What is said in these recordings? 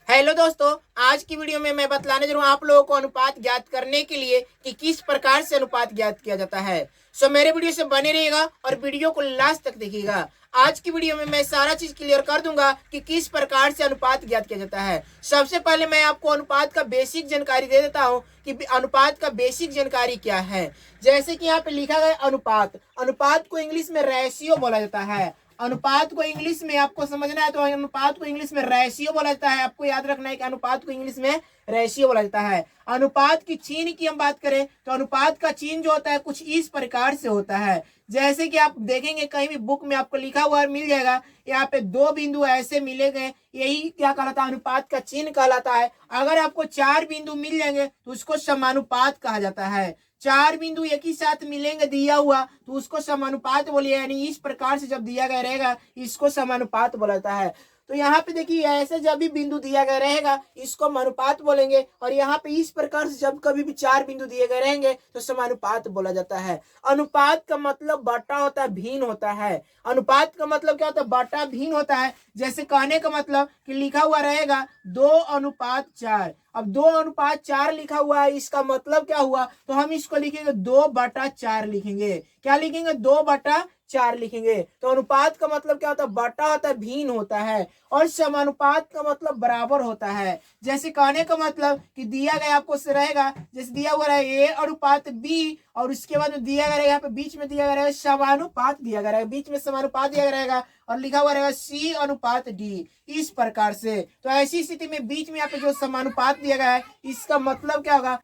Hello दोस्तों, आज की वीडियो में मैं बतलाने जा रहा हूँ आप लोगों को अनुपात ज्ञात करने के लिए कि किस प्रकार से अनुपात ज्ञात किया जाता है। सो मेरे वीडियो से बने रहिएगा और वीडियो को लास्ट तक देखिएगा। आज की वीडियो में मैं सारा चीज क्लियर कर दूंगा कि किस प्रकार से अनुपात ज्ञात किया जाता है। सबसे पहले मैं आपको अनुपात का बेसिक जानकारी दे देता हूँ कि अनुपात का बेसिक जानकारी क्या है। जैसे कि यहाँ पे लिखा गया अनुपात, अनुपात को इंग्लिश में रेशियो बोला जाता है। अनुपात को इंग्लिश में आपको समझना है तो अनुपात को इंग्लिश में रेशियो बोला जाता है। आपको याद रखना है कि अनुपात को इंग्लिश में रेशियो बोला जाता है। अनुपात की चिन्ह की हम बात करें तो अनुपात का चिन्ह जो होता है कुछ इस प्रकार से होता है। जैसे कि आप देखेंगे कहीं भी बुक में आपको लिखा हुआ मिल जाएगा, यहाँ पे दो बिंदु ऐसे मिले गए, यही क्या कहलाता है, अनुपात का चिन्ह कहलाता है। अगर आपको चार बिंदु मिल जाएंगे तो उसको समानुपात कहा जाता है। चार बिंदु एक ही साथ मिलेंगे दिया हुआ तो उसको समानुपात बोलिए, यानी इस प्रकार से जब दिया गया रहेगा इसको समानुपात बोला जाता है। तो यहाँ पे देखिए ऐसे जब भी बिंदु दिया गया रहेगा इसको अनुपात बोलेंगे, और यहाँ पे इस प्रकार से जब कभी भी चार बिंदु दिए गए रहेंगे तो समानुपात बोला जाता है। अनुपात का मतलब बटा होता है, भिन्न होता है। अनुपात का मतलब क्या होता है, बटा भिन्न होता है। जैसे कहने का मतलब कि लिखा हुआ रहेगा 2:4। अब 2:4 लिखा हुआ है, इसका मतलब क्या हुआ, तो हम इसको लिखेंगे 2/4 लिखेंगे। क्या लिखेंगे, 2/4 लिखेंगे। तो अनुपात का मतलब क्या होता है, बटा होता है, भिन्न होता है। और समानुपात का मतलब बराबर होता है। जैसे कहने का मतलब कि दिया गया आपको से रहेगा, जैसे दिया हुआ है A/B, और उसके बाद में दिया गया यहाँ पे बीच में दिया गया रहेगा समानुपात दिया गया रहेगा, बीच में समानुपात दिया गया रहेगा, और लिखा हुआ रहेगा C/D। इस प्रकार से तो ऐसी स्थिति में बीच में यहाँ पे जो समानुपात दिया गया है इसका मतलब क्या होगा,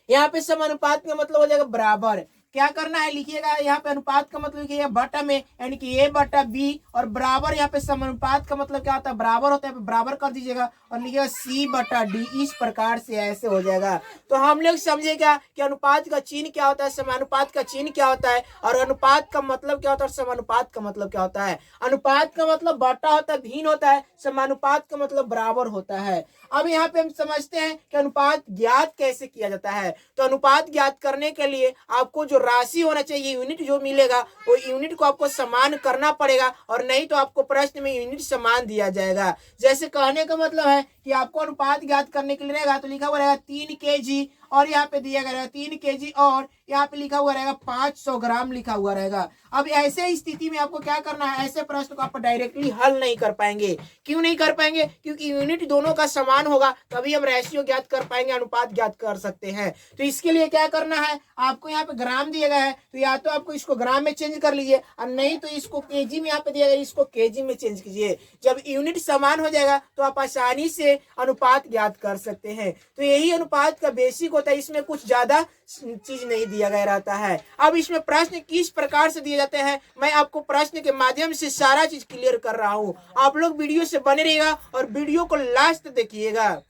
यहाँ पे समानुपात का मतलब हो जाएगा बराबर। क्या करना है, लिखिएगा यहाँ पे अनुपात का मतलब लिखिएगा बटा में, यानी कि A/B, और बराबर यहाँ पे समानुपात का मतलब क्या होता है, बराबर होता है, बराबर कर दीजिएगा और लिखिएगा C/D। इस प्रकार से ऐसे हो जाएगा। तो हम लोग समझेगा कि अनुपात का चिन्ह क्या होता है, समानुपात का चिन्ह क्या होता है, और अनुपात का मतलब क्या होता है, और समानुपात का मतलब क्या होता है। अनुपात का मतलब बटा होता है, भिन्न होता है। समानुपात का मतलब बराबर होता है। अब यहाँ पे हम समझते हैं कि अनुपात ज्ञात कैसे किया जाता है। तो अनुपात ज्ञात करने के लिए आपको जो राशि होना चाहिए, यूनिट जो मिलेगा, वो यूनिट को आपको समान करना पड़ेगा, और नहीं तो आपको प्रश्न में यूनिट समान दिया जाएगा। जैसे कहने का मतलब है कि आपको अनुपात ज्ञात करने के लिए रहेगा तो लिखा हुआ रहेगा 3 kg, और यहाँ पे दिया गया रहेगा 3 kg, और यहाँ पे लिखा हुआ रहेगा 500 ग्राम लिखा हुआ रहेगा। अब ऐसे स्थिति में आपको क्या करना है, ऐसे प्रश्न को आप डायरेक्टली हल नहीं कर पाएंगे। क्यों नहीं कर पाएंगे, क्योंकि यूनिट दोनों का समान होगा तभी हम रेशियो ज्ञात कर पाएंगे, अनुपात ज्ञात कर सकते हैं। तो इसके लिए क्या करना है, आपको यहाँ पे ग्राम दिया गया है तो या तो आपको इसको ग्राम में चेंज कर लीजिए, और नहीं तो इसको केजी में यहाँ पे दिया गया इसको केजी में चेंज कीजिए। जब यूनिट समान हो जाएगा तो आप आसानी से अनुपात ज्ञात कर सकते हैं। तो यही अनुपात का बेसिक होता है, इसमें कुछ ज्यादा चीज नहीं दिया गया रहता है। अब इसमें प्रश्न किस प्रकार से दिए जाते हैं, मैं आपको प्रश्न के माध्यम से सारा चीज क्लियर कर रहा हूँ। आप लोग वीडियो से बने रहिएगा और वीडियो को लास्ट देखिएगा।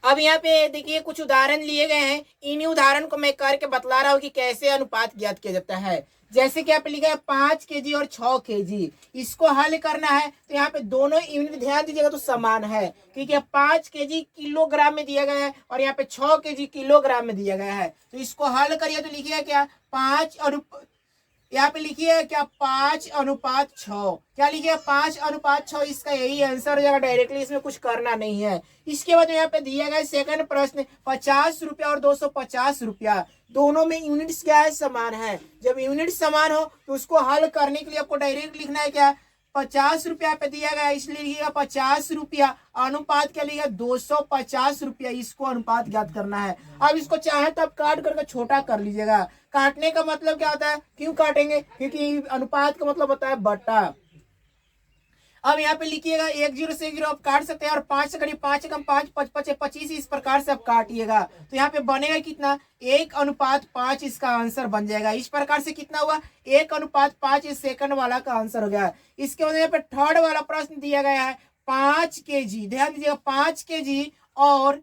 अब यहाँ पे देखिए कुछ उदाहरण लिए गए हैं, इन्हीं उदाहरण को मैं करके बतला रहा हूँ कि कैसे अनुपात ज्ञात किया जाता है। जैसे कि यहाँ पे लिखा है 5 kg और 6 kg, इसको हल करना है तो यहाँ पे दोनों यूनिट ध्यान दीजिएगा तो समान है, क्योंकि 5 kg किलोग्राम में दिया गया है और यहाँ पे 6 kg किलोग्राम में दिया गया है। तो इसको हल करिए तो लिखिएगा क्या, 5 यहाँ पे लिखिए क्या, 5:6। क्या लिखिए, 5:6। इसका यही आंसर हो जाएगा डायरेक्टली, इसमें कुछ करना नहीं है। इसके बाद यहाँ पे दिया गया सेकंड प्रश्न, 50 रुपया और 250 रुपया, दोनों में यूनिट्स क्या है, समान है। जब यूनिट समान हो तो उसको हल करने के लिए आपको डायरेक्ट लिखना है क्या, 50 रुपया पे दिया गया इसलिए लिखिएगा 50 रुपया, अनुपात क्या लिखिएगा 250 रुपया। इसको अनुपात ज्ञात करना है। अब इसको चाहे तो आप काट करके छोटा कर लीजिएगा। काटने का मतलब क्या होता है, क्यों काटेंगे, क्योंकि अनुपात का मतलब होता है बटा। अब यहाँ पे लिखिएगा 10 से 0 आप काट सकते हैं, और 5 से करीब 5 कम 5 5 5 25, इस प्रकार से आप काटिएगा तो यहाँ पे बनेगा कितना, 1:5 इसका आंसर बन जाएगा। इस प्रकार से कितना हुआ, 1:5 इस सेकंड वाला का आंसर हो गया। इसके बाद यहाँ पे थर्ड वाला प्रश्न दिया गया है 5 kg, ध्यान दीजिएगा 5 kg और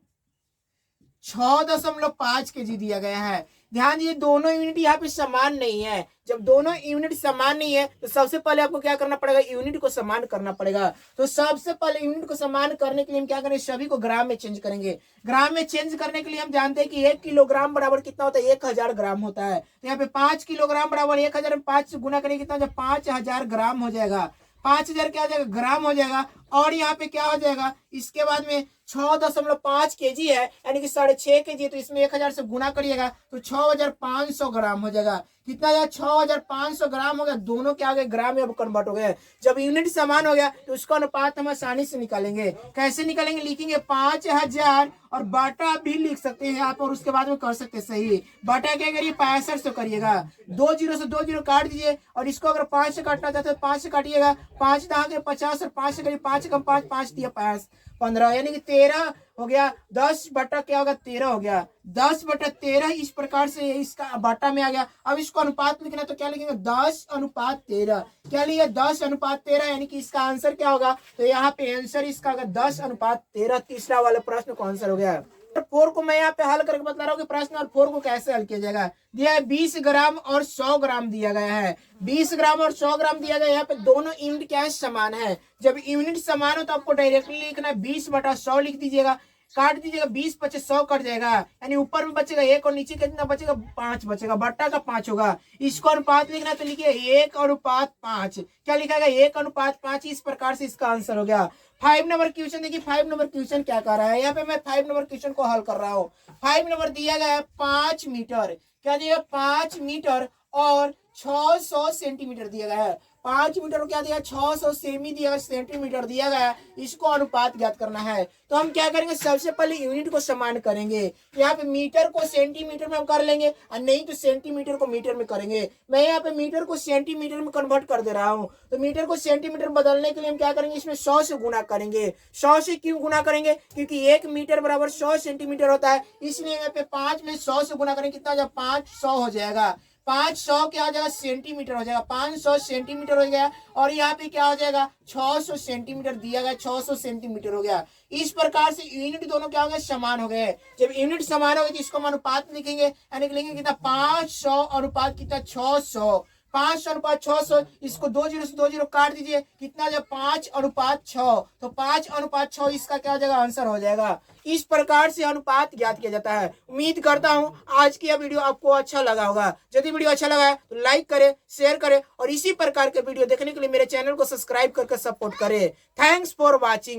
6.5 kg दिया गया है। ध्यान दीजिए दोनों यूनिट यहाँ पे समान नहीं है। जब दोनों यूनिट समान नहीं है तो सबसे पहले आपको क्या करना पड़ेगा, यूनिट को समान करना पड़ेगा। तो सबसे पहले यूनिट को समान करने के लिए हम क्या करेंगे, सभी को ग्राम में चेंज करेंगे। ग्राम में चेंज करने के लिए हम जानते हैं कि 1 किलोग्राम बराबर कितना होता है, 1000 ग्राम होता है। तो यहाँ पे 5 किलोग्राम बराबर 1000 में 5 से गुना करेंगे कितना हो जाएगा, 5000 ग्राम हो जाएगा। 5000 क्या हो जाएगा, ग्राम हो जाएगा। और यहाँ पे क्या हो जाएगा, इसके बाद में 6.5 kg है, यानी कि 6.5 kg है, तो इसमें 1000 से गुना करिएगा तो 6500 ग्राम हो जाएगा। कितना जाएगा, 6500 ग्राम हो गया। दोनों क्या हो गए, ग्राम में अब कन्वर्ट हो गए। जब यूनिट समान हो गया तो उसका अनुपात हम आसानी से निकालेंगे। कैसे निकालेंगे, लिखेंगे 5000 और बाटा भी लिख सकते हैं आप, और उसके बाद में कर सकते हैं सही। बाटा क्या करिए, 65 से करिएगा, 2 जीरो से 2 जीरो काट दीजिए, और इसको अगर 5 से काटना चाहते हैं तो 5 से काटिएगा। 5 दहा के 50 और 5 से करिए, 5 कम 5, 5 दिया 5, 15, यानी कि 13 हो गया। 10 बटा क्या होगा, 13 हो गया। 10 बटा 13 इस प्रकार से इसका बाटा में आ गया। अब इसको अनुपात लिखना तो क्या लिखेंगे, 10:13। क्या लिया, 10:13, यानी कि इसका आंसर क्या होगा, तो यहाँ पे आंसर इसका 10:13। तीसरा वाला प्रश्न का आंसर हो गया। 4 को मैं यहाँ पे हल करके बता रहा हूँ कि प्रश्न और 4 को कैसे हल किया जाएगा। दिया है 20 ग्राम और 100 ग्राम दिया गया है। 20 ग्राम और 100 ग्राम दिया गया। यहाँ पे दोनों यूनिट क्या है, समान है। जब यूनिट समान हो तो आपको डायरेक्टली लिखना है, 20/100 लिख दीजिएगा, काट दीजिएगा, 20×5 100 कट जाएगा, यानी ऊपर में बचेगा 1 और नीचे कितना बचेगा, 5 बचेगा, बट्टा का 5 होगा। इसको अनुपात लिखना तो लिखिए 1:5। क्या लिखा गया, 1:5। इस प्रकार से इसका आंसर हो गया। 5 नंबर क्वेश्चन देखिए, 5 नंबर क्वेश्चन क्या कर रहा है, यहाँ पे मैं 5 नंबर क्वेश्चन को हल कर रहा हूँ। 5 नंबर दिया गया है 5 मीटर। क्या दिया, 5 मीटर और 600 सेंटीमीटर दिया गया है। 5 मीटर को क्या दिया, 600 सेमी दिया गया, सेंटीमीटर दिया गया। इसको अनुपात ज्ञात करना है तो हम क्या करेंगे, सबसे पहले यूनिट को समान करेंगे। यहाँ पे मीटर को सेंटीमीटर में हम कर लेंगे, और नहीं तो सेंटीमीटर को मीटर में करेंगे। मैं यहाँ पे मीटर को सेंटीमीटर में कन्वर्ट कर दे रहा हूँ, तो मीटर को सेंटीमीटर बदलने के लिए हम क्या करेंगे, इसमें 100 से गुना करेंगे। 100 से क्यों गुना करेंगे, क्योंकि 1 मीटर बराबर 100 सेंटीमीटर होता है, इसलिए यहाँ पे 5 में 100 से गुना करेंगे। कितना हो जाएगा, 500 हो जाएगा। 500 क्या हो जाएगा, सेंटीमीटर हो जाएगा, 500 सेंटीमीटर हो गया। और यहाँ पे क्या हो जाएगा, 600 सेंटीमीटर दिया गया, 600 सेंटीमीटर हो गया। इस प्रकार से यूनिट दोनों क्या हो गए, समान हो गए। जब यूनिट समान हो गए तो इसको हम अनुपात लिखेंगे, यानी कि लिखेंगे कितना, 500 अनुपात कितना, 600। 500:600, इसको 2 जीरो से 2 जीरो काट दीजिए, कितना जब 5:6, तो 5:6 इसका क्या हो जाएगा, आंसर हो जाएगा। इस प्रकार से अनुपात ज्ञात किया जाता है। उम्मीद करता हूं आज की यह वीडियो आपको अच्छा लगा होगा। यदि वीडियो अच्छा लगा है तो लाइक करें, शेयर करें, और इसी प्रकार के वीडियो देखने के लिए मेरे चैनल को सब्सक्राइब करके सपोर्ट करें। Thanks for watching.